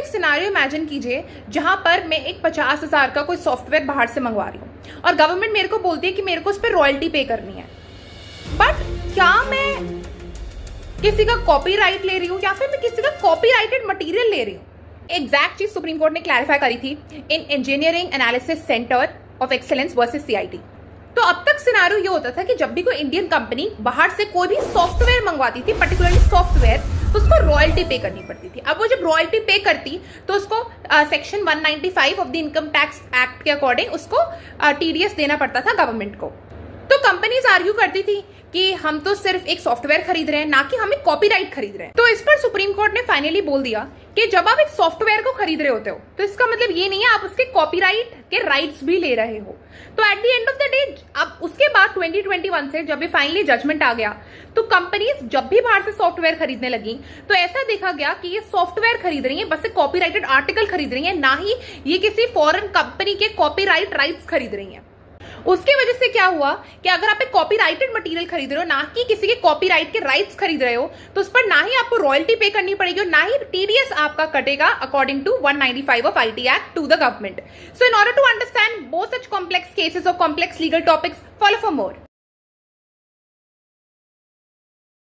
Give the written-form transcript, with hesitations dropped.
एक scenario imagine कीजिए जहां पर मैं एक 50,000 का कोई सॉफ्टवेयर बाहर से मंगवा रही हूं और गवर्नमेंट मेरे को बोलती है कि मेरे को उस पर रॉयल्टी पे करनी है। बट क्या मैं किसी का कॉपीराइट ले रही हूं या फिर मैं किसी का कॉपीराइटेड मटेरियल ले रही हूं? एग्जैक्ट चीज सुप्रीम कोर्ट ने क्लैरिफाई करी थी इन engineering analysis centre of excellence versus CIT. तो अब तक सिनेरियो ये होता था कि जब भी कोई इंडियन कंपनी बाहर से कोई भी सॉफ्टवेयर मंगवाती थी, पर्टिकुलरली सॉफ्टवेयर, तो उसको रॉयल्टी पे करनी पड़ती थी। अब वो जब रॉयल्टी पे करती तो उसको section 195 of the income tax act के अकॉर्डिंग उसको टीडीएस देना पड़ता था गवर्नमेंट को। तो कंपनीज आर्ग्यू करती थी कि हम तो सिर्फ एक सॉफ्टवेयर खरीद रहे हैं, ना कि हम एक कॉपीराइट खरीद रहे हैं। तो इस पर सुप्रीम कोर्ट ने फाइनली बोल दिया कि जब आप एक सॉफ्टवेयर को खरीद रहे होते हो तो इसका मतलब ये नहीं है आप उसके कॉपीराइट के राइट्स भी ले रहे हो। तो at the end of the day अब उसके बाद 2021 से जब ये फाइनली जजमेंट आ गया तो कंपनीज जब भी बाहर से सॉफ्टवेयर खरीदने लगी तो ऐसा देखा गया कि ये सॉफ्टवेयर खरीद रही है, बस एक कॉपीराइटेड आर्टिकल खरीद रही है, ना ही ये किसी फॉरेन कंपनी के कॉपीराइट राइट्स खरीद रही है। उसकी वजह से क्या हुआ कि अगर आप एक कॉपीराइटेड मटेरियल खरीद रहे हो, ना कि किसी के कॉपीराइट के राइट्स खरीद रहे हो, तो उस पर ना ही आपको रॉयल्टी पे करनी पड़ेगी और ना ही टीडीएस आपका कटेगा according to 195 of IT act to the government. So in order to understand both such complex cases और complex legal topics, follow for more.